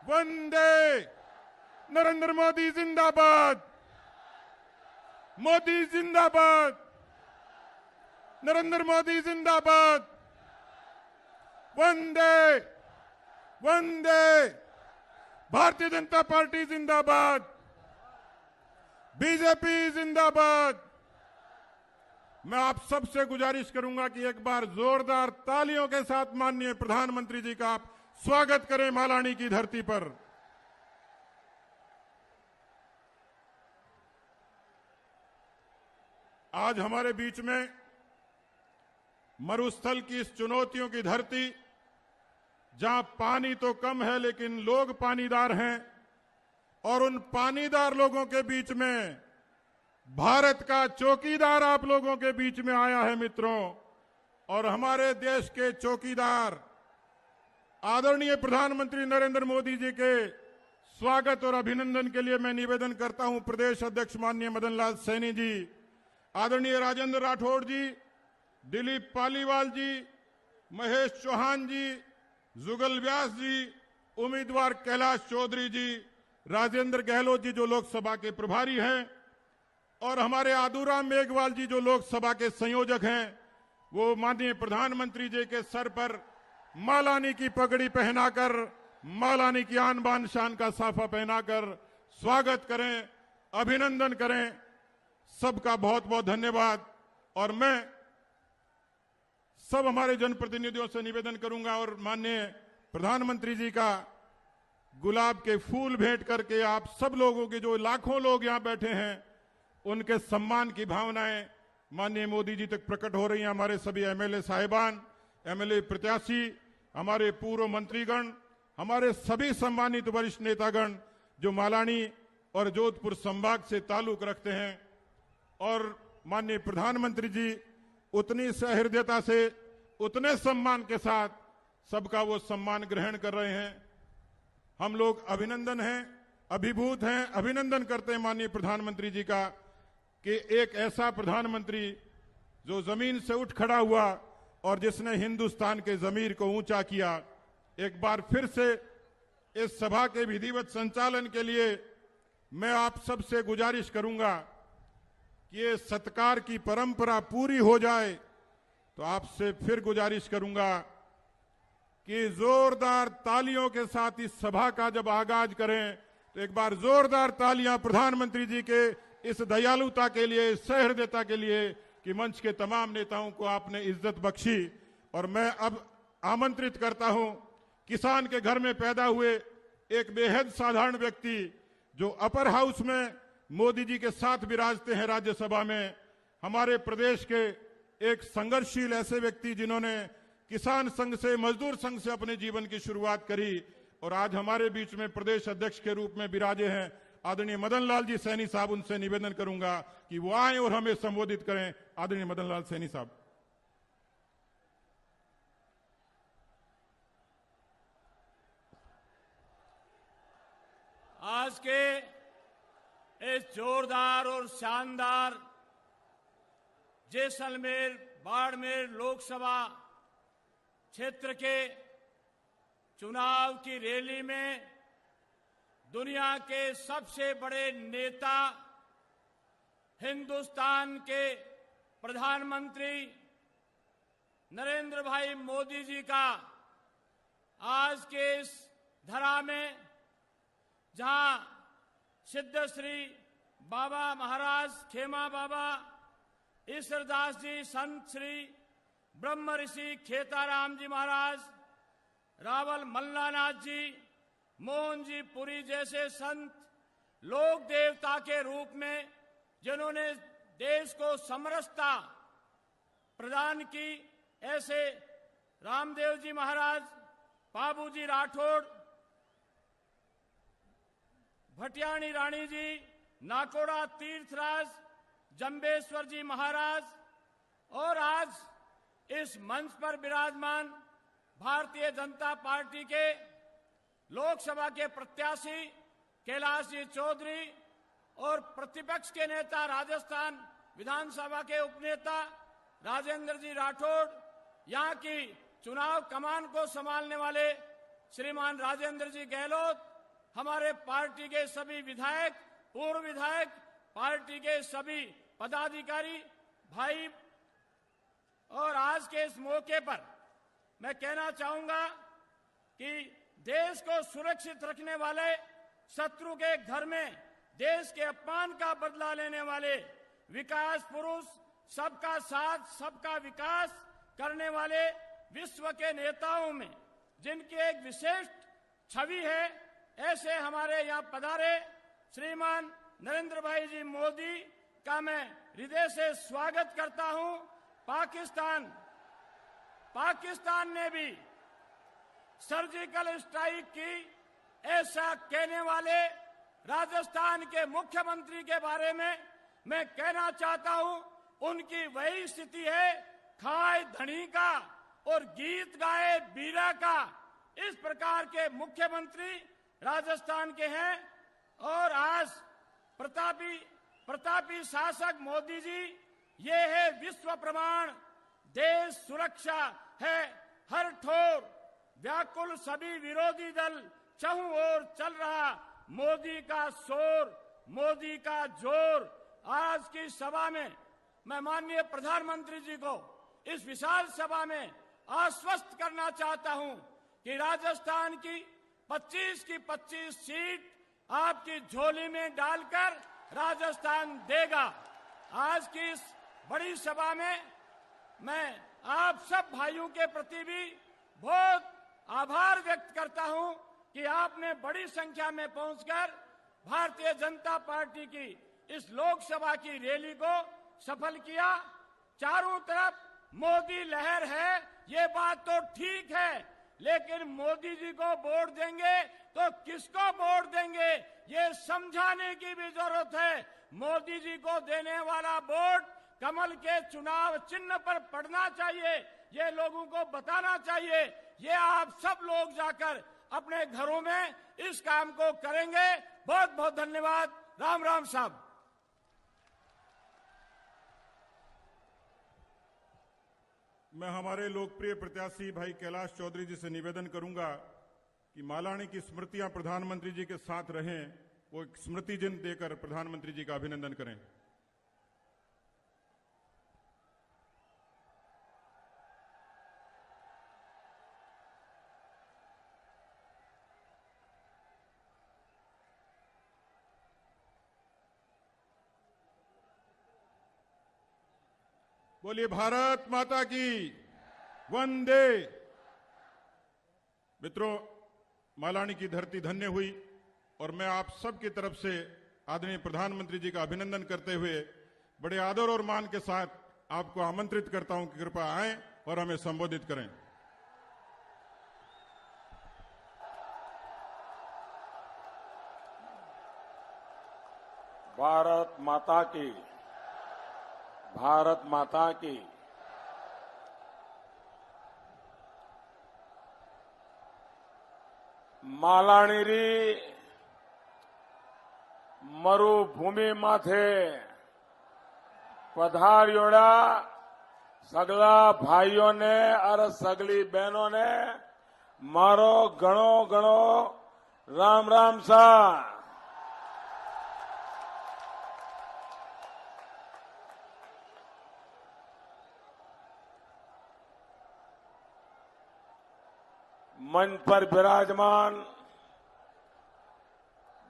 वंदे नरेंद्र मोदी जिंदाबाद, मोदी जिंदाबाद, नरेंद्र मोदी जिंदाबाद, वंदे वंदे भारतीय जनता पार्टी जिंदाबाद, बीजेपी जिंदाबाद। मैं आप सबसे गुजारिश करूंगा कि एक बार जोरदार तालियों के साथ माननीय प्रधानमंत्री जी का आप स्वागत करें मालानी की धरती पर। आज हमारे बीच में मरुस्थल की इस चुनौतियों की धरती, जहां पानी तो कम है लेकिन लोग पानीदार हैं, और उन पानीदार लोगों के बीच में भारत का चौकीदार आप लोगों के बीच में आया है मित्रों। और हमारे देश के चौकीदार आदरणीय प्रधानमंत्री नरेंद्र मोदी जी के स्वागत और अभिनंदन के लिए मैं निवेदन करता हूं प्रदेश अध्यक्ष माननीय मदन लाल सैनी जी, आदरणीय राजेंद्र राठौड़ जी, दिलीप पालीवाल जी, महेश चौहान जी, जुगल व्यास जी, उम्मीदवार कैलाश चौधरी जी, राजेंद्र गहलोत जी जो लोकसभा के प्रभारी हैं, और हमारे आदूराम मेघवाल जी जो लोकसभा के संयोजक हैं, वो माननीय प्रधानमंत्री जी के सर पर मालानी की पगड़ी पहनाकर, मालानी की आन बान शान का साफा पहनाकर स्वागत करें, अभिनंदन करें। सबका बहुत बहुत धन्यवाद। और मैं सब हमारे जनप्रतिनिधियों से निवेदन करूंगा और माननीय प्रधानमंत्री जी का गुलाब के फूल भेंट करके आप सब लोगों के जो लाखों लोग यहां बैठे हैं उनके सम्मान की भावनाएं माननीय मोदी जी तक प्रकट हो रही हैं। हमारे सभी एमएलए साहिबान, एमएलए प्रत्याशी, हमारे पूर्व मंत्रीगण, हमारे सभी सम्मानित वरिष्ठ नेतागण जो मालानी और जोधपुर संभाग से ताल्लुक रखते हैं, और माननीय प्रधानमंत्री जी उतनी सहृदयता से, उतने सम्मान के साथ सबका वो सम्मान ग्रहण कर रहे हैं। हम लोग अभिनंदन हैं, अभिभूत हैं, अभिनंदन करते हैं माननीय प्रधानमंत्री जी का कि एक ऐसा प्रधानमंत्री जो जमीन से उठ खड़ा हुआ और जिसने हिंदुस्तान के जमीर को ऊंचा किया। एक बार फिर से इस सभा के विधिवत संचालन के लिए मैं आप सबसे गुजारिश करूंगा कि ये सत्कार की परंपरा पूरी हो जाए, तो आपसे फिर गुजारिश करूंगा कि जोरदार तालियों के साथ इस सभा का जब आगाज करें तो एक बार जोरदार तालियां प्रधानमंत्री जी के इस दयालुता के लिए, इस सहृदयता के लिए कि मंच के तमाम नेताओं को आपने इज्जत बख्शी। और मैं अब आमंत्रित करता हूं किसान के घर में पैदा हुए एक बेहद साधारण व्यक्ति जो अपर हाउस में मोदी जी के साथ विराजते हैं राज्यसभा में, हमारे प्रदेश के एक संघर्षशील ऐसे व्यक्ति जिन्होंने किसान संघ से, मजदूर संघ से अपने जीवन की शुरुआत करी और आज हमारे बीच में प्रदेश अध्यक्ष के रूप में विराजे हैं आदरणीय मदन लाल जी सैनी साहब। उनसे निवेदन करूंगा कि वो आए और हमें संबोधित करें। आदरणीय मदन लाल सैनी साहब। आज के इस जोरदार और शानदार जैसलमेर बाड़मेर लोकसभा क्षेत्र के चुनाव की रैली में दुनिया के सबसे बड़े नेता, हिंदुस्तान के प्रधानमंत्री नरेंद्र भाई मोदी जी का आज के इस धरा में, जहां सिद्ध श्री बाबा महाराज खेमा बाबा, ईश्वरदास जी, संत श्री ब्रह्म ऋषि खेताराम जी महाराज, रावल मल्लानाथ जी, मोहन जी पुरी जैसे संत लोक देवता के रूप में जिन्होंने देश को समरसता प्रदान की, ऐसे रामदेव जी महाराज, बाबूजी राठौड़, भटियाणी रानी जी, नाकोड़ा तीर्थराज, जंबेश्वर जी महाराज, और आज इस मंच पर विराजमान भारतीय जनता पार्टी के लोकसभा के प्रत्याशी कैलाश जी चौधरी और प्रतिपक्ष के नेता राजस्थान विधानसभा के उपनेता राजेंद्र जी राठौड़, यहाँ की चुनाव कमान को संभालने वाले श्रीमान राजेंद्र जी गहलोत हमारे पार्टी के सभी विधायक, पूर्व विधायक, पार्टी के सभी पदाधिकारी भाई, और आज के इस मौके पर मैं कहना चाहूंगा कि देश को सुरक्षित रखने वाले, शत्रु के घर में देश के अपमान का बदला लेने वाले, विकास पुरुष, सबका साथ सबका विकास करने वाले विश्व के नेताओं में जिनकी एक विशेष छवि है, ऐसे हमारे यहाँ पधारे श्रीमान नरेंद्र भाई जी मोदी का मैं हृदय से स्वागत करता हूं। पाकिस्तान ने भी सर्जिकल स्ट्राइक की, ऐसा कहने वाले राजस्थान के मुख्यमंत्री के बारे में मैं कहना चाहता हूं, उनकी वही स्थिति है, खाए धनी का और गीत गाए बीरा का। इस प्रकार के मुख्यमंत्री राजस्थान के हैं। और आज प्रतापी शासक मोदी जी, ये है विश्व प्रमाण देश सुरक्षा है हर ठोर, व्याकुल सभी विरोधी दल, चहुं ओर चल रहा मोदी का शोर, मोदी का जोर। आज की सभा में मैं माननीय प्रधानमंत्री जी को इस विशाल सभा में आश्वस्त करना चाहता हूं कि राजस्थान की 25 की 25 सीट आपकी झोली में डालकर राजस्थान देगा। आज की इस बड़ी सभा में मैं आप सब भाइयों के प्रति भी बहुत आभार व्यक्त करता हूं कि आपने बड़ी संख्या में पहुंचकर भारतीय जनता पार्टी की इस लोकसभा की रैली को सफल किया। चारों तरफ मोदी लहर है, ये बात तो ठीक है, लेकिन मोदी जी को वोट देंगे तो किसको वोट देंगे, ये समझाने की भी जरूरत है। मोदी जी को देने वाला वोट कमल के चुनाव चिन्ह पर पड़ना चाहिए, ये लोगों को बताना चाहिए। ये आप सब लोग जाकर अपने घरों में इस काम को करेंगे। बहुत बहुत धन्यवाद। राम राम साहब। मैं हमारे लोकप्रिय प्रत्याशी भाई कैलाश चौधरी जी से निवेदन करूंगा कि मालानी की स्मृतियां प्रधानमंत्री जी के साथ रहें, वो एक स्मृति चिन्ह देकर प्रधानमंत्री जी का अभिनंदन करें। बोलिए भारत माता की वंदे। मित्रों, मालानी की धरती धन्य हुई और मैं आप सब की तरफ से आदरणीय प्रधानमंत्री जी का अभिनंदन करते हुए बड़े आदर और मान के साथ आपको आमंत्रित करता हूं कि कृपया आएं और हमें संबोधित करें। भारत माता की, भारत माता की। मालानीरी मरुभूमि माथे पधार्योड़ा सगला भाइयों ने और सगली बहनों ने मारो घणो घणो राम राम सा। मंच पर विराजमान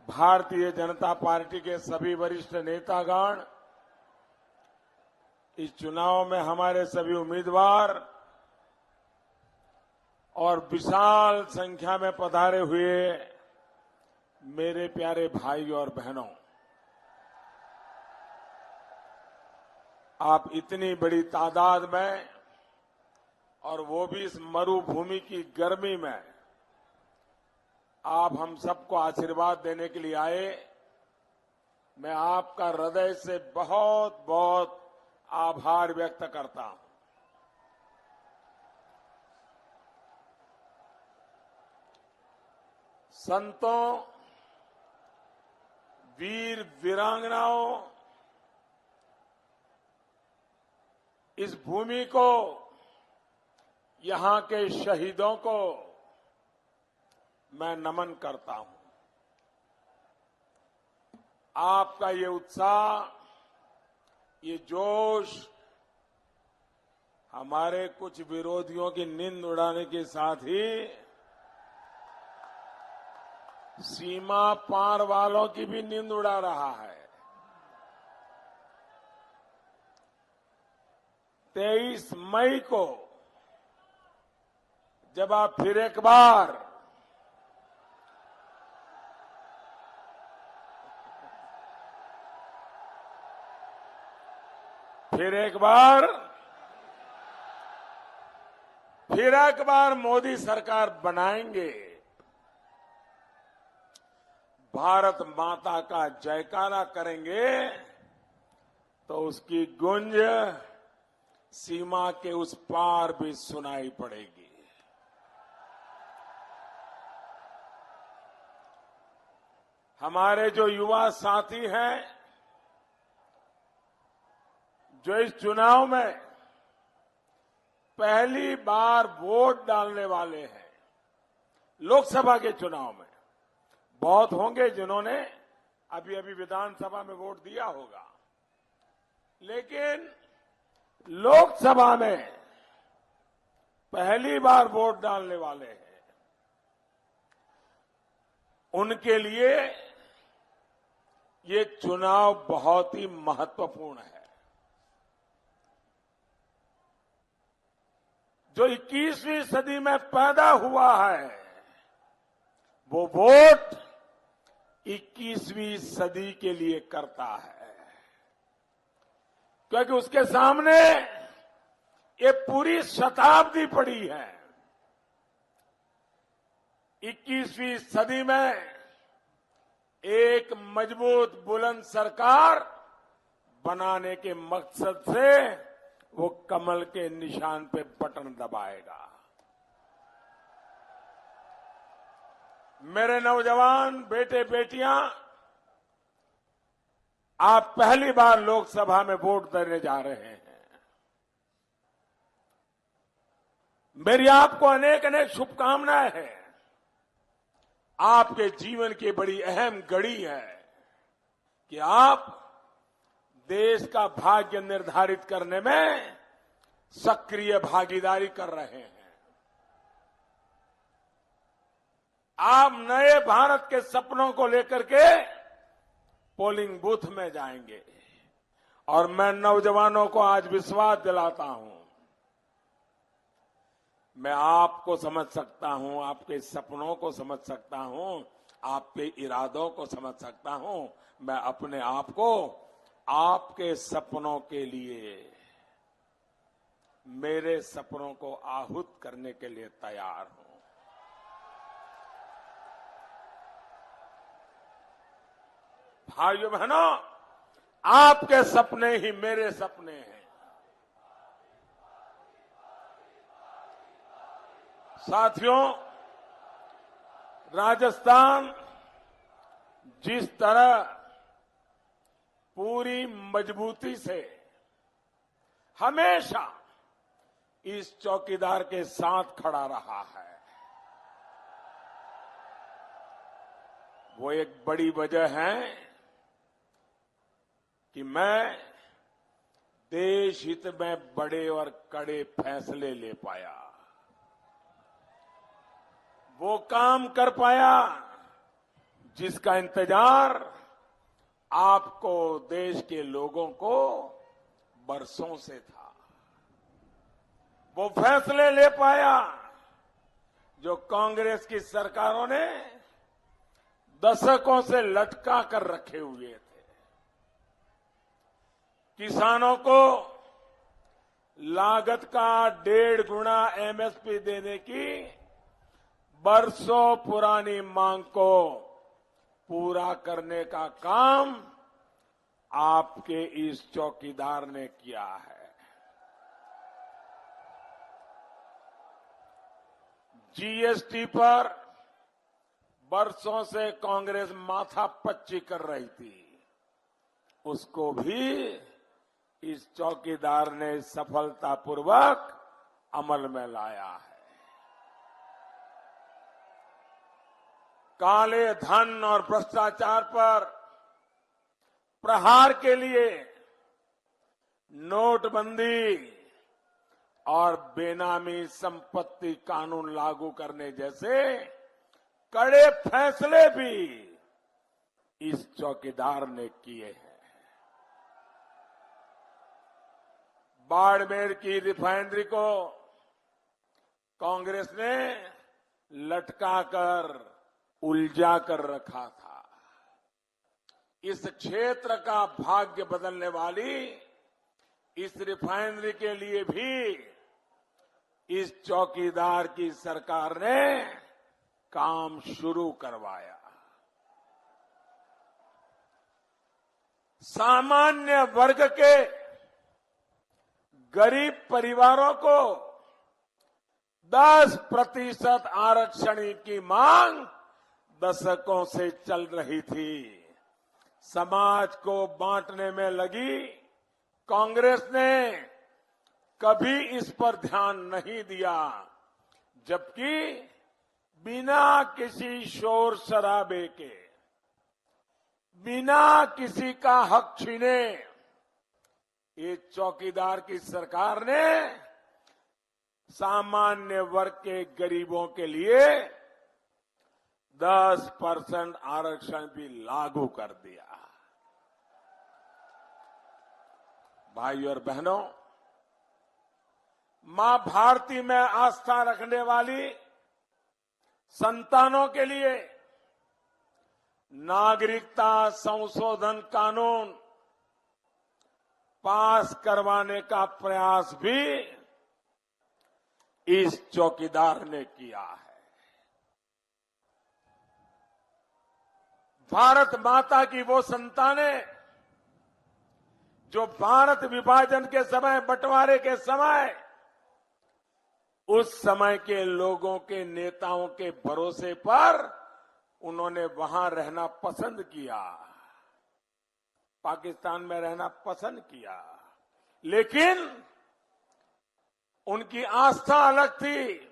भारतीय जनता पार्टी के सभी वरिष्ठ नेतागण, इस चुनाव में हमारे सभी उम्मीदवार और विशाल संख्या में पधारे हुए मेरे प्यारे भाई और बहनों, आप इतनी बड़ी तादाद में और वो भी इस मरुभूमि की गर्मी में आप हम सबको आशीर्वाद देने के लिए आए। मैं आपका हृदय से बहुत बहुत आभार व्यक्त करता हूं। संतों, वीर वीरांगनाओं, इस भूमि को, यहां के शहीदों को मैं नमन करता हूं। आपका ये उत्साह, ये जोश हमारे कुछ विरोधियों की नींद उड़ाने के साथ ही सीमा पार वालों की भी नींद उड़ा रहा है। 23 मई को जब आप फिर एक बार मोदी सरकार बनाएंगे, भारत माता का जयकारा करेंगे, तो उसकी गूंज सीमा के उस पार भी सुनाई पड़ेगी। हमारे जो युवा साथी हैं, जो इस चुनाव में पहली बार वोट डालने वाले हैं, लोकसभा के चुनाव में बहुत होंगे जिन्होंने अभी अभी विधानसभा में वोट दिया होगा, लेकिन लोकसभा में पहली बार वोट डालने वाले हैं, उनके लिए ये चुनाव बहुत ही महत्वपूर्ण है। जो 21वीं सदी में पैदा हुआ है, वो वोट 21वीं सदी के लिए करता है, क्योंकि उसके सामने ये पूरी शताब्दी पड़ी है। 21वीं सदी में एक मजबूत बुलंद सरकार बनाने के मकसद से वो कमल के निशान पे बटन दबाएगा। मेरे नौजवान बेटे बेटियां, आप पहली बार लोकसभा में वोट देने जा रहे हैं। मेरी आपको अनेक अनेक शुभकामनाएं हैं। आपके जीवन की बड़ी अहम घड़ी है कि आप देश का भाग्य निर्धारित करने में सक्रिय भागीदारी कर रहे हैं। आप नए भारत के सपनों को लेकर के पोलिंग बूथ में जाएंगे, और मैं नौजवानों को आज विश्वास दिलाता हूं, मैं आपको समझ सकता हूं, आपके सपनों को समझ सकता हूं, आपके इरादों को समझ सकता हूं। मैं अपने आप को आपके सपनों के लिए, मेरे सपनों को आहूत करने के लिए तैयार हूं। भाइयों बहनों, आपके सपने ही मेरे सपने हैं। साथियों, राजस्थान जिस तरह पूरी मजबूती से हमेशा इस चौकीदार के साथ खड़ा रहा है, वो एक बड़ी वजह है कि मैं देश हित में बड़े और कड़े फैसले ले पाया, वो काम कर पाया जिसका इंतजार आपको, देश के लोगों को बरसों से था। वो फैसले ले पाया जो कांग्रेस की सरकारों ने दशकों से लटका कर रखे हुए थे। किसानों को लागत का 1.5 गुना एमएसपी देने की बरसों पुरानी मांग को पूरा करने का काम आपके इस चौकीदार ने किया है। जीएसटी पर बरसों से कांग्रेस माथापच्ची कर रही थी, उसको भी इस चौकीदार ने सफलतापूर्वक अमल में लाया है। काले धन और भ्रष्टाचार पर प्रहार के लिए नोटबंदी और बेनामी संपत्ति कानून लागू करने जैसे कड़े फैसले भी इस चौकीदार ने किए हैं। बाड़मेर की रिफाइनरी को कांग्रेस ने लटकाकर उलझा कर रखा था। इस क्षेत्र का भाग्य बदलने वाली इस रिफाइनरी के लिए भी इस चौकीदार की सरकार ने काम शुरू करवाया। सामान्य वर्ग के गरीब परिवारों को 10% आरक्षण की मांग दशकों से चल रही थी। समाज को बांटने में लगी कांग्रेस ने कभी इस पर ध्यान नहीं दिया, जबकि बिना किसी शोर शराबे के, बिना किसी का हक छीने ये चौकीदार की सरकार ने सामान्य वर्ग के गरीबों के लिए 10% आरक्षण भी लागू कर दिया। भाइयों और बहनों, मां भारती में आस्था रखने वाली संतानों के लिए नागरिकता संशोधन कानून पास करवाने का प्रयास भी इस चौकीदार ने किया है। भारत माता की वो संतानें जो भारत विभाजन के समय, बंटवारे के समय, उस समय के लोगों के नेताओं के भरोसे पर उन्होंने वहां रहना पसंद किया, पाकिस्तान में रहना पसंद किया, लेकिन उनकी आस्था अलग थी,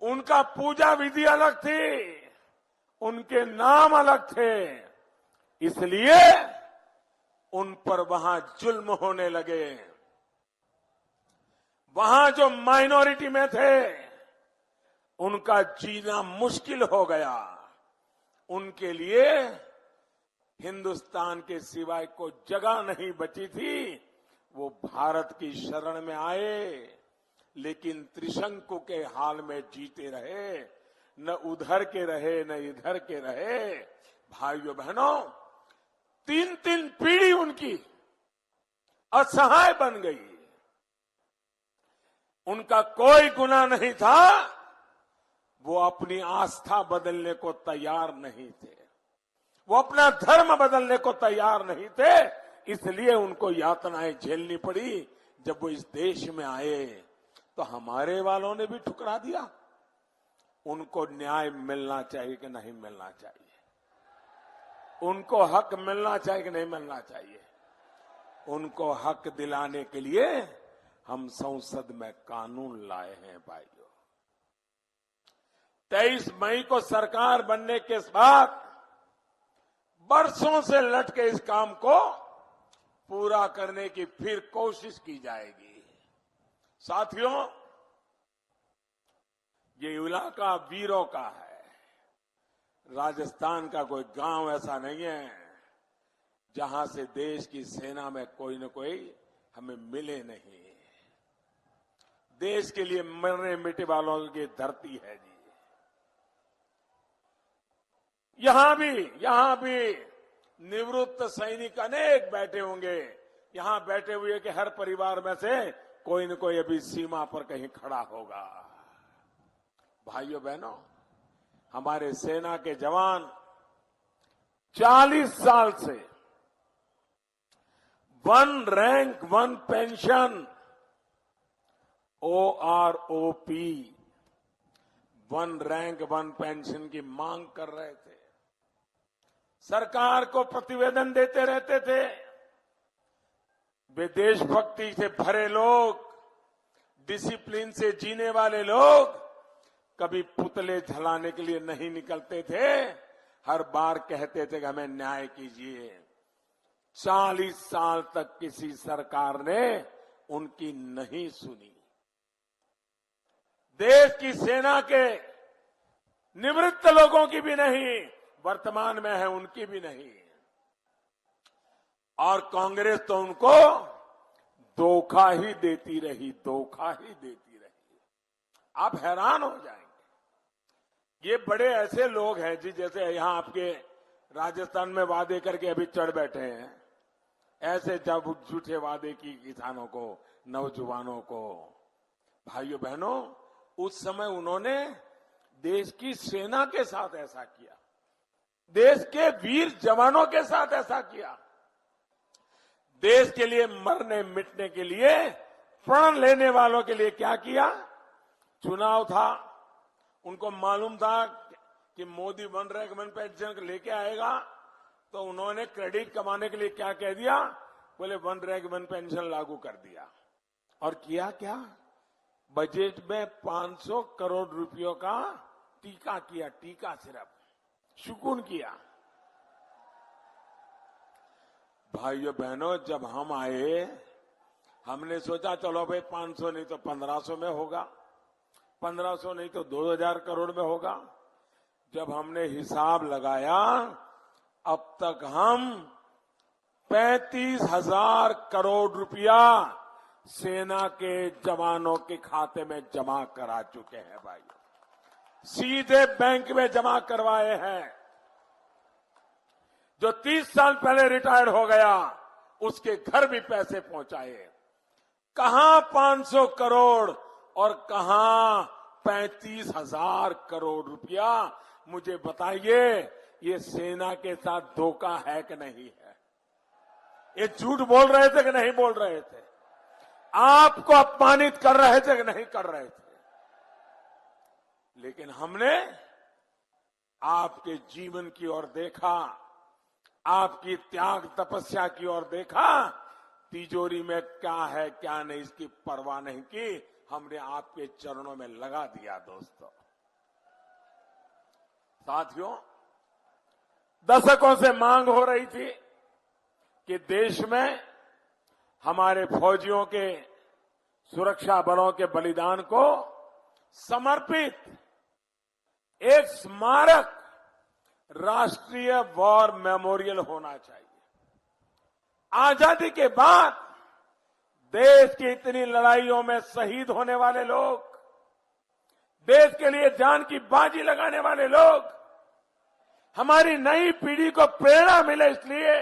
उनका पूजा विधि अलग थी, उनके नाम अलग थे, इसलिए उन पर वहां जुल्म होने लगे। वहां जो माइनॉरिटी में थे उनका जीना मुश्किल हो गया। उनके लिए हिंदुस्तान के सिवाय कोई जगह नहीं बची थी। वो भारत की शरण में आए, लेकिन त्रिशंकु के हाल में जीते रहे, न उधर के रहे न इधर के रहे। भाइयों बहनों, 3-3 पीढ़ी उनकी असहाय बन गई। उनका कोई गुनाह नहीं था, वो अपनी आस्था बदलने को तैयार नहीं थे, वो अपना धर्म बदलने को तैयार नहीं थे, इसलिए उनको यातनाएं झेलनी पड़ी। जब वो इस देश में आए तो हमारे वालों ने भी ठुकरा दिया। उनको न्याय मिलना चाहिए कि नहीं मिलना चाहिए? उनको हक मिलना चाहिए कि नहीं मिलना चाहिए? उनको हक दिलाने के लिए हम संसद में कानून लाए हैं। भाइयों, 23 मई को सरकार बनने के बाद बरसों से लटके इस काम को पूरा करने की फिर कोशिश की जाएगी। साथियों, ये इलाका वीरों का है। राजस्थान का कोई गांव ऐसा नहीं है जहां से देश की सेना में कोई न कोई हमें मिले नहीं। देश के लिए मरने मिटे वालों की धरती है जी। यहां भी निवृत्त सैनिक अनेक बैठे होंगे। यहां बैठे हुए कि हर परिवार में से कोई न कोई अभी सीमा पर कहीं खड़ा होगा। भाइयों बहनों, हमारे सेना के जवान 40 साल से 1 rank 1 pension OROP 1 rank 1 pension की मांग कर रहे थे। सरकार को प्रतिवेदन देते रहते थे। वे देशभक्ति से भरे लोग, डिसिप्लिन से जीने वाले लोग कभी पुतले जलाने के लिए नहीं निकलते थे। हर बार कहते थे कि हमें न्याय कीजिए। 40 साल तक किसी सरकार ने उनकी नहीं सुनी। देश की सेना के निवृत्त लोगों की भी नहीं, वर्तमान में है उनकी भी नहीं। और कांग्रेस तो उनको धोखा ही देती रही, धोखा ही देती रही। आप हैरान हो जाएंगे। ये बड़े ऐसे लोग हैं जी, जैसे यहां आपके राजस्थान में वादे करके अभी चढ़ बैठे हैं, ऐसे जब झूठे वादे की किसानों को, नौजवानों को। भाइयों बहनों, उस समय उन्होंने देश की सेना के साथ ऐसा किया, देश के वीर जवानों के साथ ऐसा किया, देश के लिए मरने मिटने के लिए प्राण लेने वालों के लिए क्या किया। चुनाव था, उनको मालूम था कि Modi one rank one pension लेके आएगा, तो उन्होंने क्रेडिट कमाने के लिए क्या कह दिया, बोले वन रैंक वन पेंशन लागू कर दिया। और किया क्या, बजट में 500 करोड़ रुपयों का टीका किया, टीका सिर्फ सुकून किया। भाइयों बहनों, जब हम आए, हमने सोचा चलो भाई 500 नहीं तो 1500 में होगा, 1500 नहीं तो 2000 करोड़ में होगा। जब हमने हिसाब लगाया, अब तक हम 35,000 करोड़ रुपया सेना के जवानों के खाते में जमा करा चुके हैं। भाई सीधे बैंक में जमा करवाए हैं। जो 30 साल पहले रिटायर्ड हो गया, उसके घर भी पैसे पहुंचाए। कहां 500 करोड़ और कहां 35,000 करोड़ रुपया, मुझे बताइए, ये सेना के साथ धोखा है कि नहीं है? ये झूठ बोल रहे थे कि नहीं बोल रहे थे? आपको अपमानित कर रहे थे कि नहीं कर रहे थे? लेकिन हमने आपके जीवन की ओर देखा, आपकी त्याग तपस्या की ओर देखा, तिजोरी में क्या है क्या नहीं इसकी परवाह नहीं की, हमने आपके चरणों में लगा दिया। दोस्तों, साथियों, दशकों से मांग हो रही थी कि देश में हमारे फौजियों के, सुरक्षा बलों के बलिदान को समर्पित एक स्मारक राष्ट्रीय वॉर मेमोरियल होना चाहिए। आजादी के बाद देश की इतनी लड़ाइयों में शहीद होने वाले लोग, देश के लिए जान की बाजी लगाने वाले लोग, हमारी नई पीढ़ी को प्रेरणा मिले, इसलिए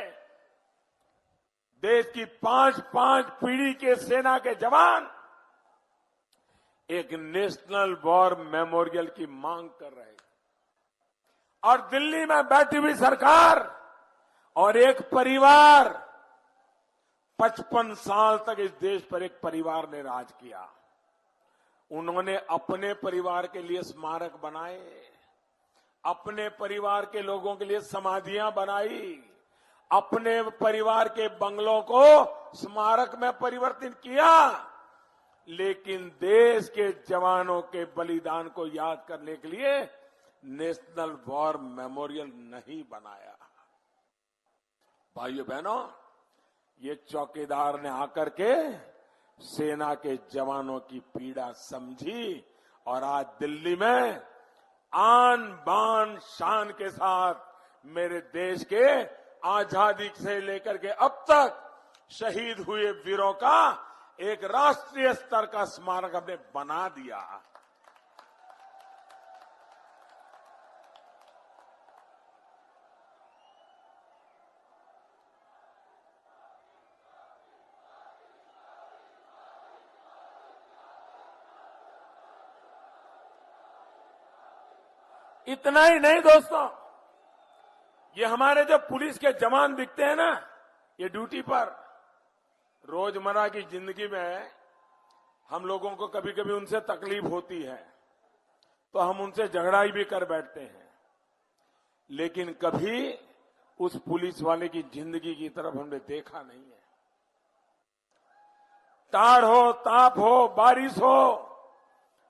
देश की 5-5 पीढ़ी के सेना के जवान एक नेशनल वॉर मेमोरियल की मांग कर रहे हैं। और दिल्ली में बैठी हुई सरकार और एक परिवार, 55 साल तक इस देश पर एक परिवार ने राज किया। उन्होंने अपने परिवार के लिए स्मारक बनाए, अपने परिवार के लोगों के लिए समाधियां बनाई, अपने परिवार के बंगलों को स्मारक में परिवर्तित किया, लेकिन देश के जवानों के बलिदान को याद करने के लिए नेशनल वॉर मेमोरियल नहीं बनाया। भाइयों बहनों, ये चौकीदार ने आकर के सेना के जवानों की पीड़ा समझी और आज दिल्ली में आन बान शान के साथ मेरे देश के आजादी से लेकर के अब तक शहीद हुए वीरों का एक राष्ट्रीय स्तर का स्मारक हमने बना दिया। इतना ही नहीं दोस्तों, ये हमारे जो पुलिस के जवान दिखते हैं ना, ये ड्यूटी पर, रोजमर्रा की जिंदगी में हम लोगों को कभी कभी उनसे तकलीफ होती है तो हम उनसे झगड़ाई भी कर बैठते हैं, लेकिन कभी उस पुलिस वाले की जिंदगी की तरफ हमने देखा नहीं है। ताड़ हो, ताप हो, बारिश हो,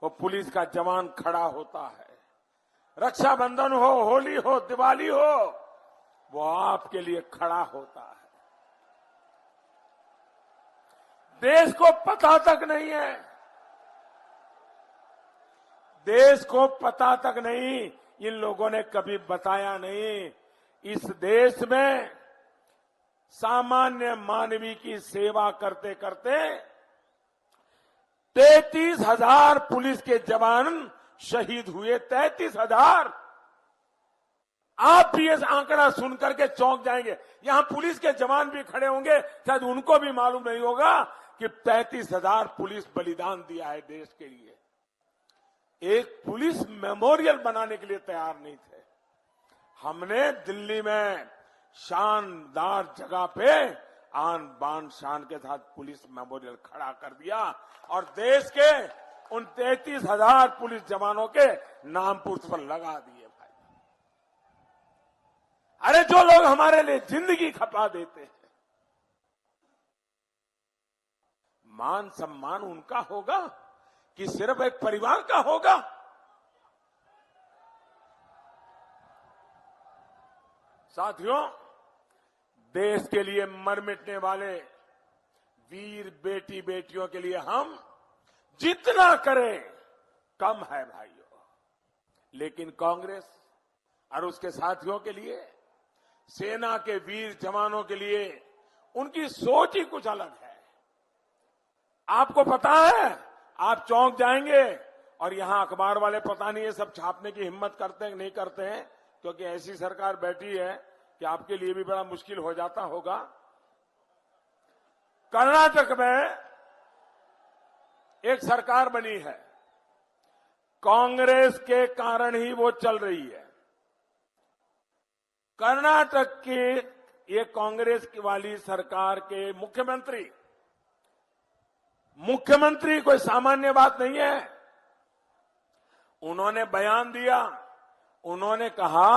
वो पुलिस का जवान खड़ा होता है। रक्षाबंधन हो, होली हो, दिवाली हो, वो आपके लिए खड़ा होता है। देश को पता तक नहीं है, देश को पता तक नहीं, इन लोगों ने कभी बताया नहीं। इस देश में सामान्य मानवी की सेवा करते करते 33,000 पुलिस के जवान शहीद हुए। 33,000। आप भी इस आंकड़ा सुनकर के चौंक जाएंगे। यहां पुलिस के जवान भी खड़े होंगे, शायद उनको भी मालूम नहीं होगा कि 33,000 पुलिस बलिदान दिया है देश के लिए। एक पुलिस मेमोरियल बनाने के लिए तैयार नहीं थे। हमने दिल्ली में शानदार जगह पे आन बान शान के साथ पुलिस मेमोरियल खड़ा कर दिया और देश के उन 33,000 पुलिस जवानों के नाम पुष्प लगा दिए। भाई, अरे जो लोग हमारे लिए जिंदगी खपा देते हैं, मान सम्मान उनका होगा कि सिर्फ एक परिवार का होगा? साथियों, देश के लिए मर मिटने वाले वीर बेटी बेटियों के लिए हम जितना करें कम है भाइयों। लेकिन कांग्रेस और उसके साथियों के लिए, सेना के वीर जवानों के लिए उनकी सोच ही कुछ अलग है। आपको पता है, आप चौंक जाएंगे। और यहां अखबार वाले पता नहीं ये सब छापने की हिम्मत करते हैं कि नहीं करते हैं, क्योंकि ऐसी सरकार बैठी है कि आपके लिए भी बड़ा मुश्किल हो जाता होगा। कर्नाटक में एक सरकार बनी है, कांग्रेस के कारण ही वो चल रही है। कर्नाटक की ये कांग्रेस वाली सरकार के मुख्यमंत्री कोई सामान्य बात नहीं है। उन्होंने बयान दिया, उन्होंने कहा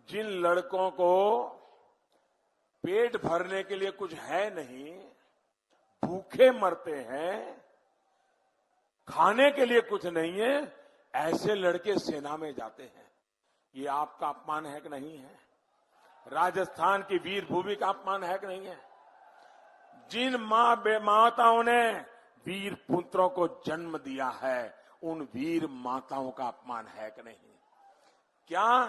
जिन लड़कों को पेट भरने के लिए कुछ है नहीं, भूखे मरते हैं, खाने के लिए कुछ नहीं है, ऐसे लड़के सेना में जाते हैं। ये आपका अपमान है कि नहीं है? राजस्थान की वीर भूमि का अपमान है कि नहीं है? जिन माताओं ने वीर पुत्रों को जन्म दिया है, उन वीर माताओं का अपमान है कि नहीं? क्या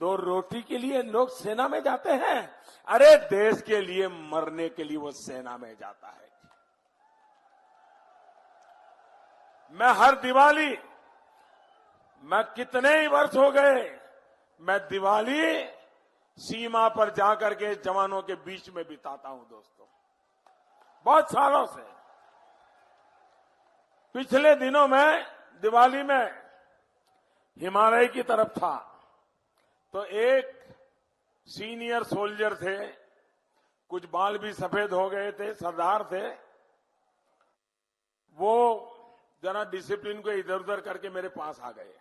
2 रोटी के लिए लोग सेना में जाते हैं? अरे देश के लिए मरने के लिए वो सेना में जाता है। मैं हर दिवाली, मैं कितने ही वर्ष हो गए, मैं दिवाली सीमा पर जाकर के जवानों के बीच में बिताता हूं दोस्तों, बहुत सालों से। पिछले दिनों में दिवाली में हिमालय की तरफ था, तो एक सीनियर सोल्जर थे, कुछ बाल भी सफेद हो गए थे, सरदार थे। वो जरा डिसिप्लिन को इधर उधर करके मेरे पास आ गए।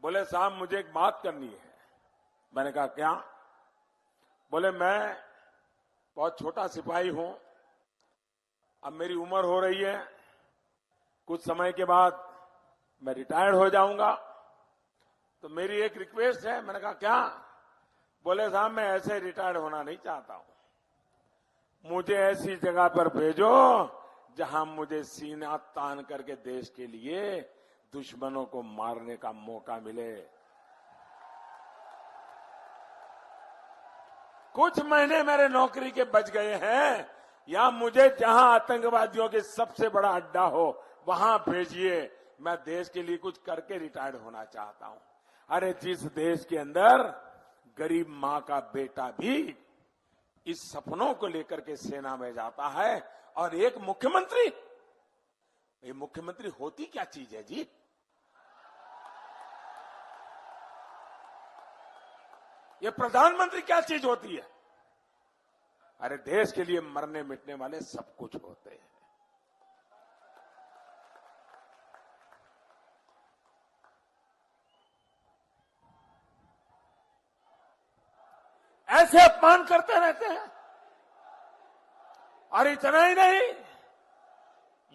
बोले साहब मुझे एक बात करनी है। मैंने कहा क्या? बोले मैं बहुत छोटा सिपाही हूं, अब मेरी उम्र हो रही है, कुछ समय के बाद मैं रिटायर्ड हो जाऊंगा, तो मेरी एक रिक्वेस्ट है। मैंने कहा क्या? बोले साहब मैं ऐसे रिटायर्ड होना नहीं चाहता हूं, मुझे ऐसी जगह पर भेजो जहां मुझे सीना तान करके देश के लिए दुश्मनों को मारने का मौका मिले। कुछ महीने मेरे नौकरी के बच गए हैं, या मुझे जहां आतंकवादियों के सबसे बड़ा अड्डा हो वहां भेजिए, मैं देश के लिए कुछ करके रिटायर्ड होना चाहता हूं। अरे जिस देश के अंदर गरीब मां का बेटा भी इस सपनों को लेकर के सेना में जाता है, और एक मुख्यमंत्री, ये मुख्यमंत्री होती क्या चीज है जी? ये प्रधानमंत्री क्या चीज होती है? अरे देश के लिए मरने मिटने वाले सब कुछ होते हैं। ऐसे अपमान करते रहते हैं। और इतना ही नहीं,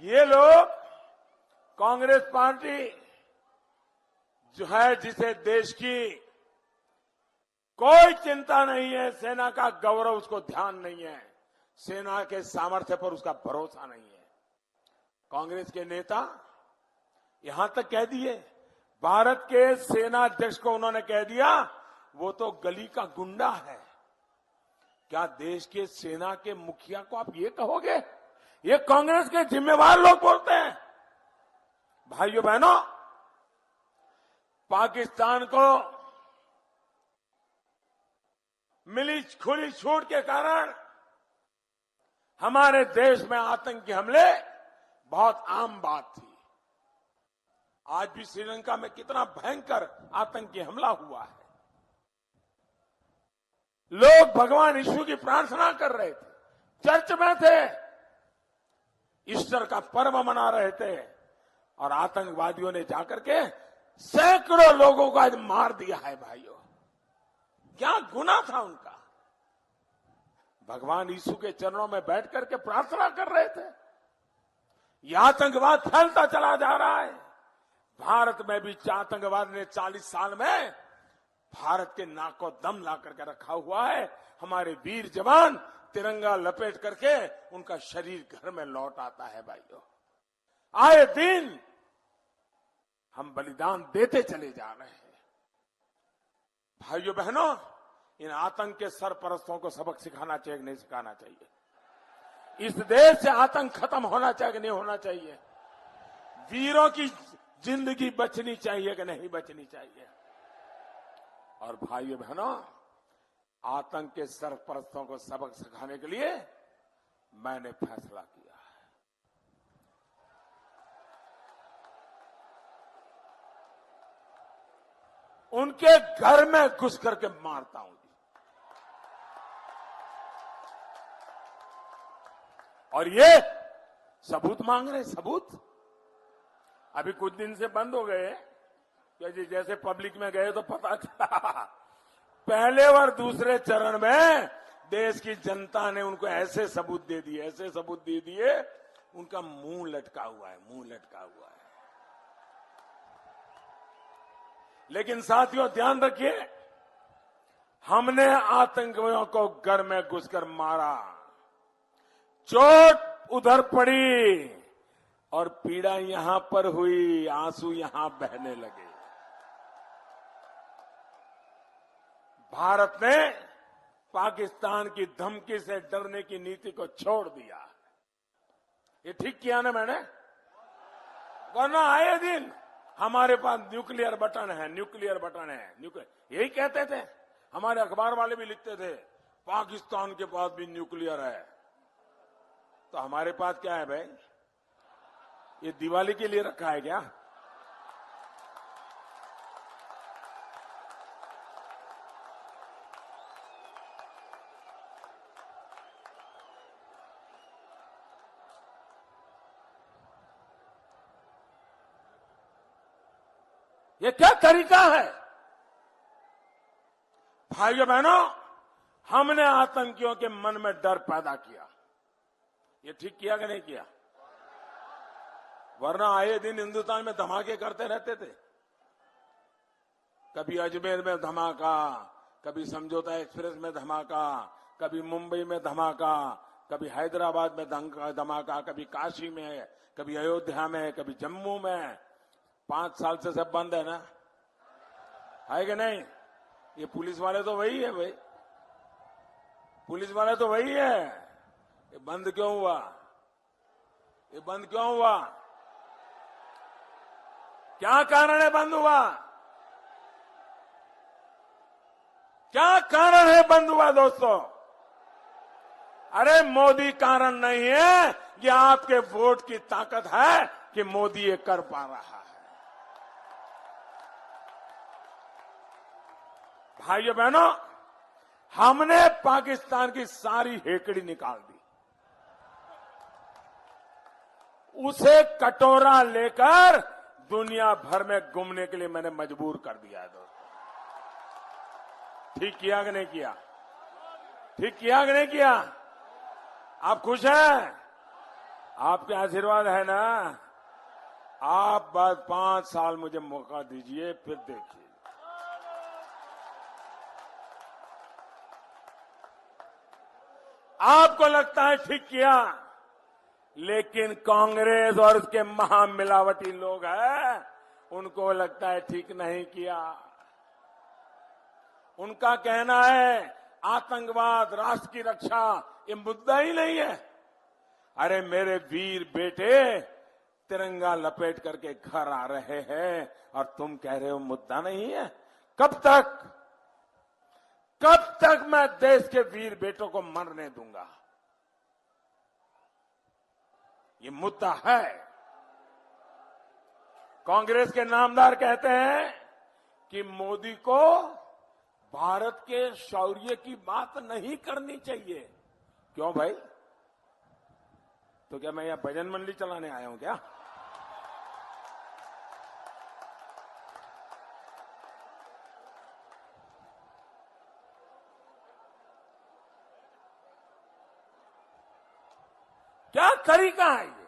ये लोग कांग्रेस पार्टी जो है, जिसे देश की कोई चिंता नहीं है, सेना का गौरव उसको ध्यान नहीं है, सेना के सामर्थ्य पर उसका भरोसा नहीं है। कांग्रेस के नेता यहां तक कह दिए, भारत के सेना अध्यक्ष को उन्होंने कह दिया वो तो गली का गुंडा है। क्या देश के सेना के मुखिया को आप ये कहोगे? ये कांग्रेस के जिम्मेवार लोग बोलते हैं। भाइयों बहनों, पाकिस्तान को मिली खुली छूट के कारण हमारे देश में आतंकी हमले बहुत आम बात थी। आज भी श्रीलंका में कितना भयंकर आतंकी हमला हुआ है। लोग भगवान यीशु की प्रार्थना कर रहे थे, चर्च में थे, ईस्टर का पर्व मना रहे थे, और आतंकवादियों ने जाकर के सैकड़ों लोगों को आज मार दिया है। भाइयों, क्या गुनाह था उनका? भगवान यीशु के चरणों में बैठ करके प्रार्थना कर रहे थे। यह आतंकवाद फैलता चला जा रहा है। भारत में भी आतंकवाद ने 40 साल में भारत के नाक को दम ला करके रखा हुआ है। हमारे वीर जवान तिरंगा लपेट करके उनका शरीर घर में लौट आता है। भाइयों, आए दिन हम बलिदान देते चले जा रहे हैं। भाइयों बहनों, इन आतंक के सरपरस्तों को सबक सिखाना चाहिए कि नहीं सिखाना चाहिए? इस देश से आतंक खत्म होना चाहिए कि नहीं होना चाहिए? वीरों की जिंदगी बचनी चाहिए कि नहीं बचनी चाहिए? और भाइयों बहनों, आतंक के सरपरस्तों को सबक सिखाने के लिए मैंने फैसला किया है। उनके घर में घुस करके मारता हूं। और ये सबूत मांग रहे, सबूत। अभी कुछ दिन से बंद हो गए, क्योंकि जैसे पब्लिक में गए तो पता चला पहले और दूसरे चरण में देश की जनता ने उनको ऐसे सबूत दे दिए, ऐसे सबूत दे दिए, उनका मुंह लटका हुआ है, मुंह लटका हुआ है। लेकिन साथियों, ध्यान रखिए, हमने आतंकवादियों को घर में घुसकर मारा, चोट उधर पड़ी और पीड़ा यहां पर हुई, आंसू यहां बहने लगे। भारत ने पाकिस्तान की धमकी से डरने की नीति को छोड़ दिया। ये ठीक किया ना मैंने? वरना आए दिन हमारे पास न्यूक्लियर बटन है, न्यूक्लियर बटन है, यही कहते थे। हमारे अखबार वाले भी लिखते थे पाकिस्तान के पास भी न्यूक्लियर है। तो हमारे पास क्या है भाई? ये दिवाली के लिए रखा है क्या? ये क्या तरीका है? भाइयों बहनों, हमने आतंकियों के मन में डर पैदा किया। ये ठीक किया कि नहीं किया? वरना आए दिन हिंदुस्तान में धमाके करते रहते थे। कभी अजमेर में धमाका, कभी समझौता एक्सप्रेस में धमाका, कभी मुंबई में धमाका, कभी हैदराबाद में धमाका, कभी काशी में, कभी अयोध्या में, कभी जम्मू में। 5 साल से सब बंद है ना? है कि नहीं? ये पुलिस वाले तो वही है भाई, पुलिस वाले तो वही है। ये बंद क्यों हुआ? ये बंद क्यों हुआ? क्या कारण है बंद हुआ? क्या कारण है बंद हुआ दोस्तों? अरे मोदी कारण नहीं है, ये आपके वोट की ताकत है कि मोदी ये कर पा रहा है। भाइयों बहनों, हमने पाकिस्तान की सारी हेकड़ी निकाल दी। उसे कटोरा लेकर दुनिया भर में घूमने के लिए मैंने मजबूर कर दिया है दोस्तों। ठीक किया कि नहीं किया? ठीक किया कि नहीं किया? आप खुश हैं? आपके आशीर्वाद है ना? आप बस 5 साल मुझे मौका दीजिए, फिर देखिए। आपको लगता है ठीक किया, लेकिन कांग्रेस और उसके महामिलावटी लोग हैं, उनको लगता है ठीक नहीं किया। उनका कहना है आतंकवाद, राष्ट्र की रक्षा ये मुद्दा ही नहीं है। अरे मेरे वीर बेटे तिरंगा लपेट करके घर आ रहे हैं और तुम कह रहे हो मुद्दा नहीं है। कब तक मैं देश के वीर बेटों को मरने दूंगा? ये मुद्दा है। कांग्रेस के नामदार कहते हैं कि मोदी को भारत के शौर्य की बात नहीं करनी चाहिए। क्यों भाई? तो क्या मैं यहां भजन मंडली चलाने आया हूं क्या? क्या तरीका है ये?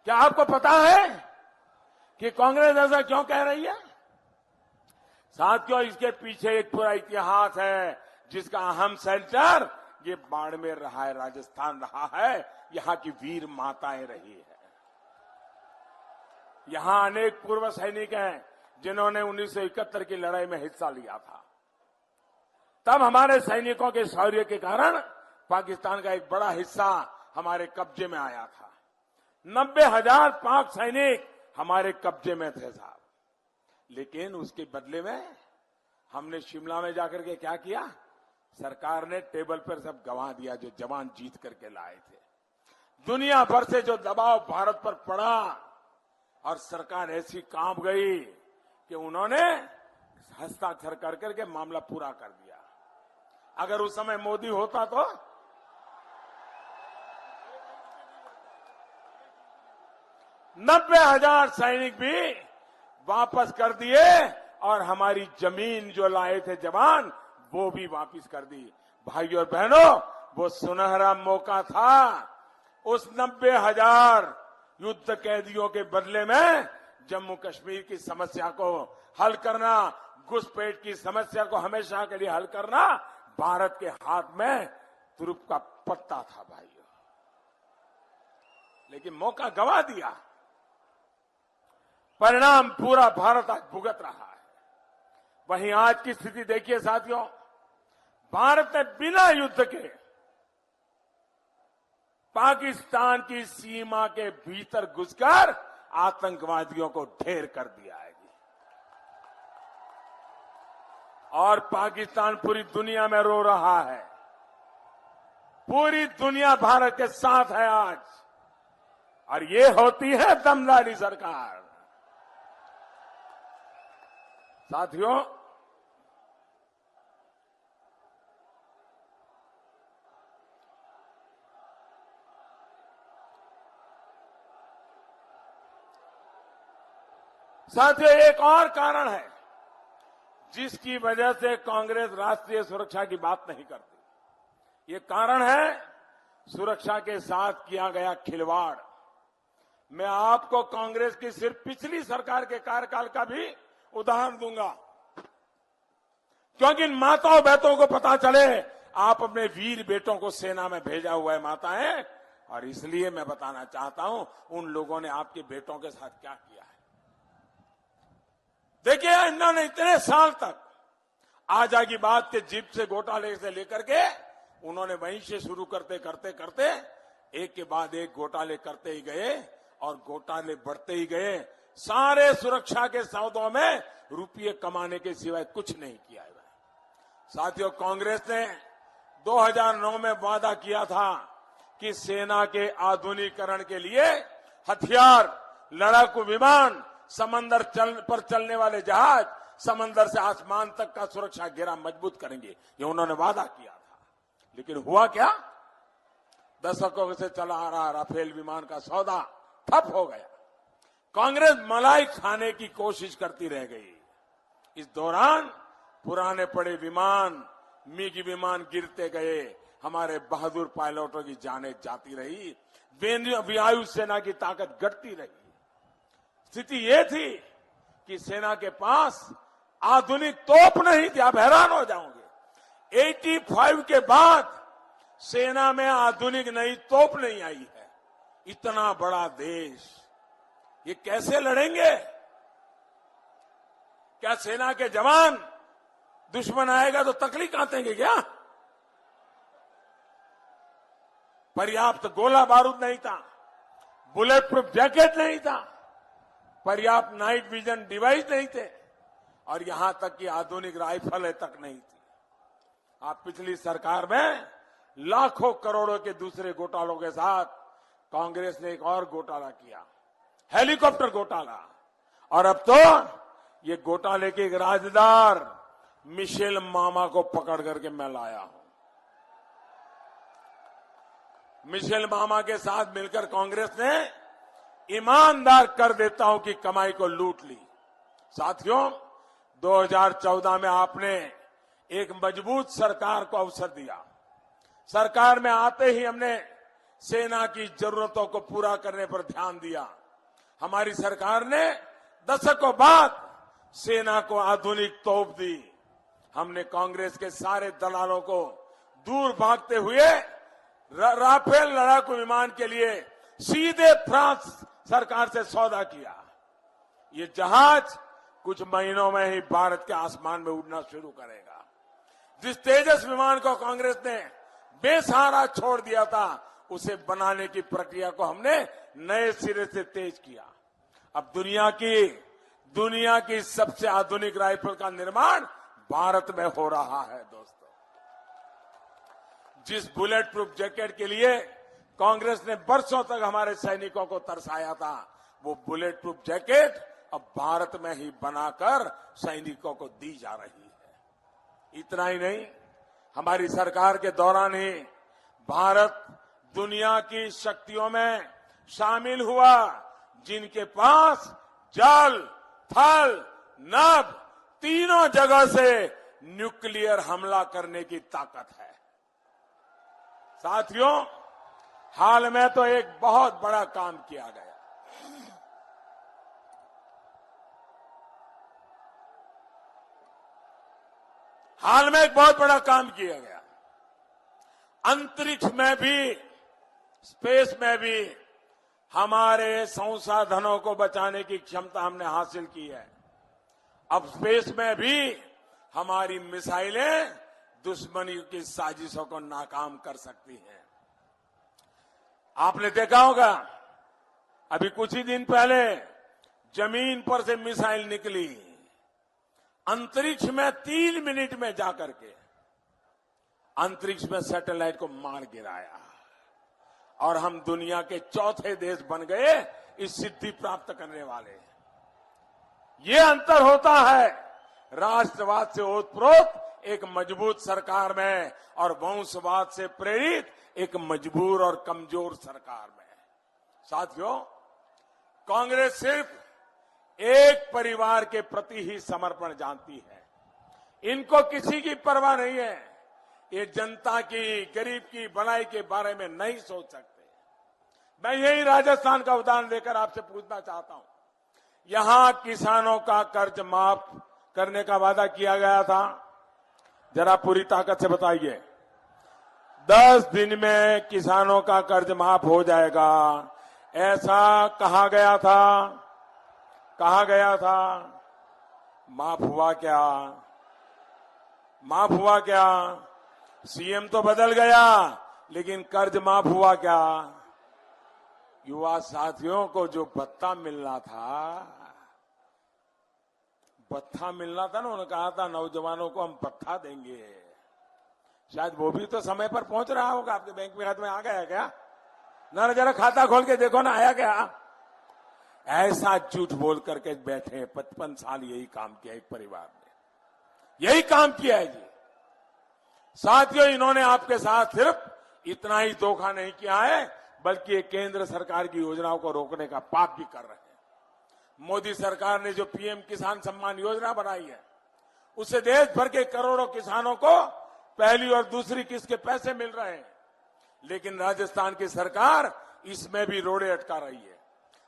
क्या आपको पता है कि कांग्रेस ऐसा क्यों कह रही है? साथियों, इसके पीछे एक पूरा इतिहास है जिसका अहम सेंटर ये बाड़मेर रहा है, राजस्थान रहा है। यहां की वीर माताएं रही है। यहां अनेक पूर्व सैनिक हैं जिन्होंने 1971 की लड़ाई में हिस्सा लिया था। तब हमारे सैनिकों के शौर्य के कारण पाकिस्तान का एक बड़ा हिस्सा हमारे कब्जे में आया था। 90,000 पाक सैनिक हमारे कब्जे में थे साहब। लेकिन उसके बदले में हमने शिमला में जाकर के क्या किया? सरकार ने टेबल पर सब गंवा दिया जो जवान जीत करके लाए थे। दुनिया भर से जो दबाव भारत पर पड़ा और सरकार ऐसी कांप गई कि उन्होंने हस्ताक्षर कर करके मामला पूरा कर दिया। अगर उस समय मोदी होता तो 90,000 सैनिक भी वापस कर दिए और हमारी जमीन जो लाए थे जवान वो भी वापस कर दी। भाइयों और बहनों, वो सुनहरा मौका था। उस 90,000 युद्ध कैदियों के बदले में जम्मू कश्मीर की समस्या को हल करना, घुसपैठ की समस्या को हमेशा के लिए हल करना भारत के हाथ में तुरुप का पत्ता था भाइयों। लेकिन मौका गंवा दिया। परिणाम पूरा भारत आज भुगत रहा है। वहीं आज की स्थिति देखिए साथियों, भारत ने बिना युद्ध के पाकिस्तान की सीमा के भीतर घुसकर आतंकवादियों को ढेर कर दिया है। और पाकिस्तान पूरी दुनिया में रो रहा है। पूरी दुनिया भारत के साथ है आज। और ये होती है दमदारी सरकार। साथियों, एक और कारण है जिसकी वजह से कांग्रेस राष्ट्रीय सुरक्षा की बात नहीं करती। ये कारण है सुरक्षा के साथ किया गया खिलवाड़। मैं आपको कांग्रेस की सिर्फ पिछली सरकार के कार्यकाल का भी उदाहरण दूंगा, क्योंकि इन माताओं बहनों को पता चले आप अपने वीर बेटों को सेना में भेजा हुआ है माताएं, और इसलिए मैं बताना चाहता हूं उन लोगों ने आपके बेटों के साथ क्या किया है। देखिए, इन्होंने इतने साल तक आजादी बाद के जीप से घोटाले से लेकर के उन्होंने वहीं से शुरू करते करते एक के बाद एक घोटाले करते ही गए और घोटाले बढ़ते ही गए। सारे सुरक्षा के सौदों में रुपये कमाने के सिवाय कुछ नहीं किया है। साथियों, कांग्रेस ने 2009 में वादा किया था कि सेना के आधुनिकीकरण के लिए हथियार, लड़ाकू विमान, समंदर पर चलने वाले जहाज, समंदर से आसमान तक का सुरक्षा घेरा मजबूत करेंगे। ये उन्होंने वादा किया था। लेकिन हुआ क्या? दशकों से चला आ रहा राफेल विमान का सौदा ठप हो गया। कांग्रेस मलाई खाने की कोशिश करती रह गई। इस दौरान पुराने पड़े विमान, मिग विमान गिरते गए। हमारे बहादुर पायलटों की जानें जाती रही। वायु सेना की ताकत घटती रही। स्थिति ये थी कि सेना के पास आधुनिक तोप नहीं थी। आप हैरान हो जाओगे। 85 के बाद सेना में आधुनिक नई तोप नहीं आई है। इतना बड़ा देश ये कैसे लड़ेंगे? क्या सेना के जवान दुश्मन आएगा तो तकली काटेंगे क्या? पर्याप्त गोला बारूद नहीं था, बुलेट प्रूफ जैकेट नहीं था, पर्याप्त नाइट विजन डिवाइस नहीं थे, और यहां तक कि आधुनिक राइफलें तक नहीं थी। आप पिछली सरकार में लाखों करोड़ों के दूसरे घोटालों के साथ कांग्रेस ने एक और घोटाला किया, हेलीकॉप्टर घोटाला, और अब तो ये घोटाले के एक राजदार मिशेल मामा को पकड़ करके मैं लाया हूं। मिशेल मामा के साथ मिलकर कांग्रेस ने ईमानदार कर देताओं की कमाई को लूट ली। साथियों, 2014 में आपने एक मजबूत सरकार को अवसर दिया। सरकार में आते ही हमने सेना की जरूरतों को पूरा करने पर ध्यान दिया। हमारी सरकार ने दशकों बाद सेना को आधुनिक तोप दी। हमने कांग्रेस के सारे दलालों को दूर भागते हुए राफेल लड़ाकू विमान के लिए सीधे फ्रांस सरकार से सौदा किया। ये जहाज कुछ महीनों में ही भारत के आसमान में उड़ना शुरू करेगा। जिस तेजस विमान को कांग्रेस ने बेसहारा छोड़ दिया था, उसे बनाने की प्रक्रिया को हमने नए सिरे से तेज किया। अब दुनिया की सबसे आधुनिक राइफल का निर्माण भारत में हो रहा है। दोस्तों, जिस बुलेट प्रूफ जैकेट के लिए कांग्रेस ने बरसों तक हमारे सैनिकों को तरसाया था, वो बुलेट प्रूफ जैकेट अब भारत में ही बनाकर सैनिकों को दी जा रही है। इतना ही नहीं, हमारी सरकार के दौरान ही भारत दुनिया की शक्तियों में शामिल हुआ जिनके पास जल, थल, नभ तीनों जगह से न्यूक्लियर हमला करने की ताकत है। साथियों, हाल में तो एक बहुत बड़ा काम किया गया। हाल में एक बहुत बड़ा काम किया गया। अंतरिक्ष में भी, स्पेस में भी हमारे संसाधनों को बचाने की क्षमता हमने हासिल की है। अब स्पेस में भी हमारी मिसाइलें दुश्मनी की साजिशों को नाकाम कर सकती हैं। आपने देखा होगा, अभी कुछ ही दिन पहले जमीन पर से मिसाइल निकली, अंतरिक्ष में 3 मिनट में जाकर के अंतरिक्ष में सैटेलाइट को मार गिराया, और हम दुनिया के चौथे देश बन गए इस सिद्धि प्राप्त करने वाले। ये अंतर होता है राष्ट्रवाद से ओतप्रोत एक मजबूत सरकार में और वंशवाद से प्रेरित एक मजबूर और कमजोर सरकार में। साथियों, कांग्रेस सिर्फ एक परिवार के प्रति ही समर्पण जानती है। इनको किसी की परवाह नहीं है। ये जनता की, गरीब की भलाई के बारे में नहीं सोच सकते। मैं यही राजस्थान का उदाहरण देकर आपसे पूछना चाहता हूं। यहां किसानों का कर्ज माफ करने का वादा किया गया था। जरा पूरी ताकत से बताइए, 10 दिन में किसानों का कर्ज माफ हो जाएगा, ऐसा कहा गया था। कहा गया था, माफ हुआ क्या? माफ हुआ क्या? सीएम तो बदल गया, लेकिन कर्ज माफ हुआ क्या? युवा साथियों को जो भत्ता मिलना था ना, उन्होंने कहा था नौजवानों को हम भत्ता देंगे। शायद वो भी तो समय पर पहुंच रहा होगा। आपके बैंक में खाते में आ गया क्या? ना, जरा खाता खोल के देखो ना, आया क्या? ऐसा झूठ बोल करके बैठे 55 साल यही काम किया एक परिवार ने, यही काम किया है जी। साथियों, इन्होंने आपके साथ सिर्फ इतना ही धोखा नहीं किया है, बल्कि ये केंद्र सरकार की योजनाओं को रोकने का पाप भी कर रहे हैं। मोदी सरकार ने जो पीएम किसान सम्मान योजना बनाई है, उससे देश भर के करोड़ों किसानों को पहली और दूसरी किस्त के पैसे मिल रहे हैं। लेकिन राजस्थान की सरकार इसमें भी रोड़े अटका रही है।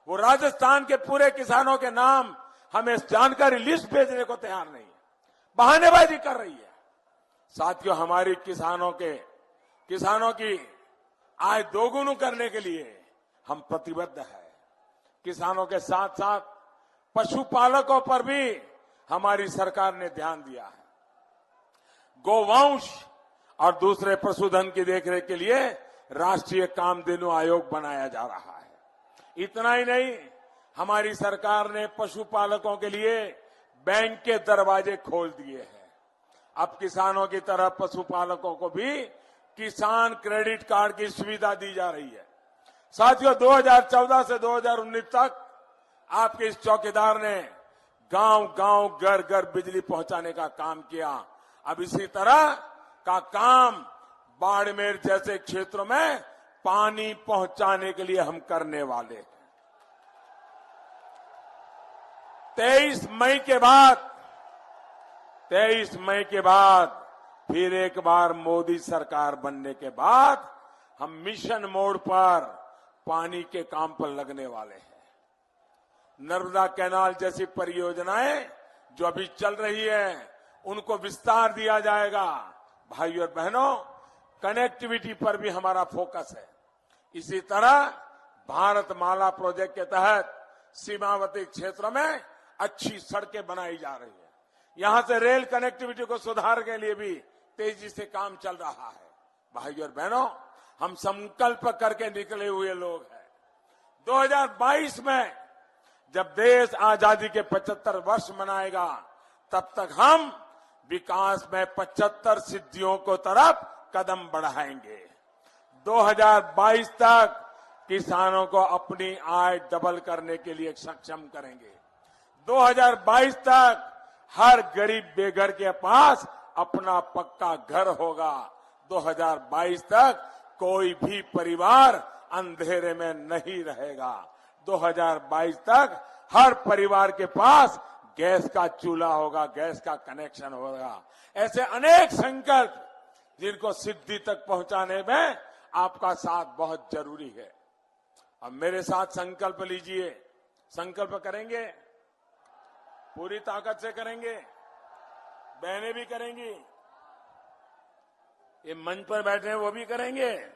वो राजस्थान के पूरे किसानों के नाम हमें जानकारी लिस्ट भेजने को तैयार नहीं है, बहानेबाजी कर रही है। साथियों, हमारे किसानों के किसानों की आय दोगुनी करने के लिए हम प्रतिबद्ध है। किसानों के साथ साथ पशुपालकों पर भी हमारी सरकार ने ध्यान दिया है। गोवंश और दूसरे पशुधन की देखरेख के लिए राष्ट्रीय कामधेनु आयोग बनाया जा रहा है। इतना ही नहीं, हमारी सरकार ने पशुपालकों के लिए बैंक के दरवाजे खोल दिए हैं। अब किसानों की तरह पशुपालकों को भी किसान क्रेडिट कार्ड की सुविधा दी जा रही है। साथियों, 2014 से 2019 तक आपके इस चौकीदार ने गांव-गांव, घर-घर बिजली पहुंचाने का काम किया। अब इसी तरह का काम बाड़मेर जैसे क्षेत्रों में पानी पहुंचाने के लिए हम करने वाले हैं। 23 मई के बाद फिर एक बार मोदी सरकार बनने के बाद हम मिशन मोड पर पानी के काम पर लगने वाले हैं। नर्मदा कैनाल जैसी परियोजनाएं जो अभी चल रही है, उनको विस्तार दिया जाएगा। भाइयों और बहनों, कनेक्टिविटी पर भी हमारा फोकस है। इसी तरह भारतमाला प्रोजेक्ट के तहत सीमावर्ती क्षेत्रों में अच्छी सड़कें बनाई जा रही है। यहां से रेल कनेक्टिविटी को सुधार के लिए भी तेजी से काम चल रहा है। भाइयों और बहनों, हम संकल्प करके निकले हुए लोग हैं। 2022 में जब देश आजादी के 75 वर्ष मनाएगा, तब तक हम विकास में 75 सिद्धियों को तरफ कदम बढ़ाएंगे। 2022 तक किसानों को अपनी आय डबल करने के लिए सक्षम करेंगे। 2022 तक हर गरीब बेघर के पास अपना पक्का घर होगा। 2022 तक कोई भी परिवार अंधेरे में नहीं रहेगा। 2022 तक हर परिवार के पास गैस का चूल्हा होगा, गैस का कनेक्शन होगा। ऐसे अनेक संकल्प जिनको सिद्धि तक पहुंचाने में आपका साथ बहुत जरूरी है। अब मेरे साथ संकल्प लीजिए। संकल्प करेंगे, पूरी ताकत से करेंगे, बहनें भी करेंगी, ये मंच पर बैठे हैं वो भी करेंगे,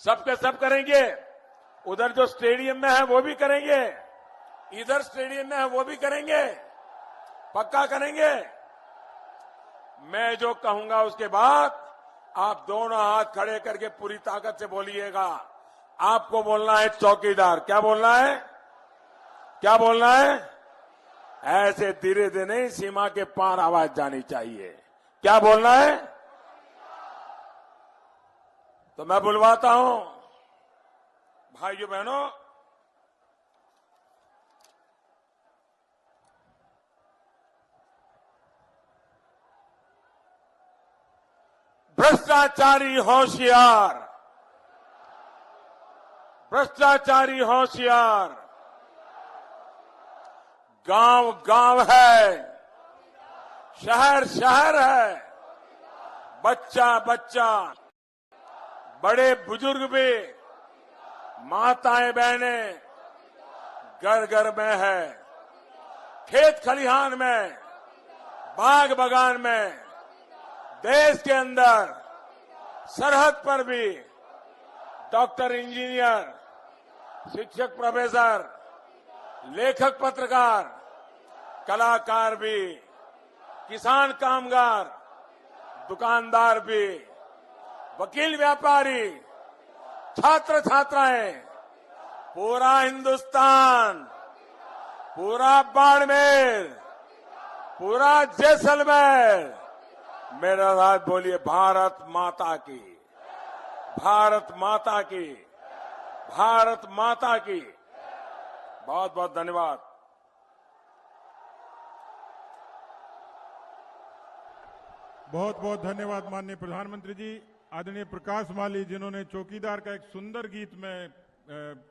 सबके सब करेंगे। उधर जो स्टेडियम में है वो भी करेंगे, इधर स्टेडियम में है वो भी करेंगे, पक्का करेंगे। मैं जो कहूंगा उसके बाद आप दोनों हाथ खड़े करके पूरी ताकत से बोलिएगा। आपको बोलना है चौकीदार। क्या बोलना है? क्या बोलना है? ऐसे धीरे धीरे नहीं, सीमा के पार आवाज जानी चाहिए। क्या बोलना है? तो मैं बुलवाता हूं। भाइयों बहनों, भ्रष्टाचारी होशियार, भ्रष्टाचारी होशियार। गांव गांव है, शहर शहर है, बच्चा बच्चा, बड़े बुजुर्ग भी, माताएं बहनें घर घर में है, खेत खलिहान में, बाग बगान में, देश के अंदर, सरहद पर भी, डॉक्टर, इंजीनियर, शिक्षक, प्रोफेसर, लेखक, पत्रकार, कलाकार भी, किसान, कामगार, दुकानदार भी, वकील, व्यापारी, छात्र छात्राएं, पूरा हिंदुस्तान, पूरा बाड़मेर, पूरा जैसलमेर, मेरा साथ बोलिए भारत माता की, भारत माता की, भारत माता की। बहुत बहुत धन्यवाद। बहुत बहुत धन्यवाद माननीय प्रधानमंत्री जी। आदरणीय प्रकाश माली, जिन्होंने चौकीदार का एक सुंदर गीत में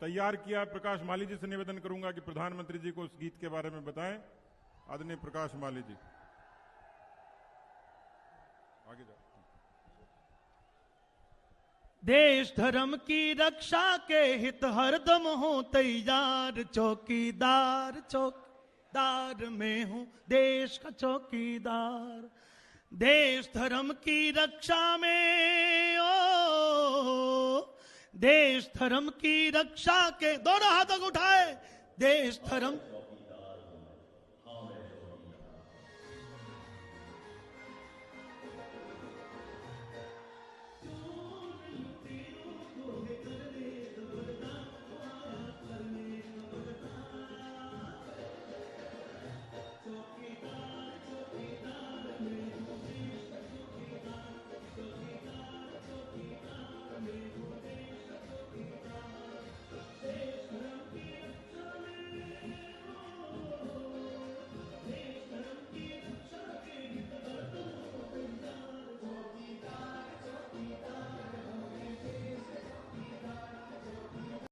तैयार किया। प्रकाश माली जी से निवेदन करूंगा कि प्रधानमंत्री जी को उस गीत के बारे में बताएं। आदरणीय प्रकाश माली जी, आगे जाओ। देश धर्म की रक्षा के हित हरदम हो तैयार, चौकीदार चौकीदार में हूं देश का चौकीदार। देश धर्म की रक्षा में ओ, देश धर्म की रक्षा के, दोनों हाथों को उठाए, देश धर्म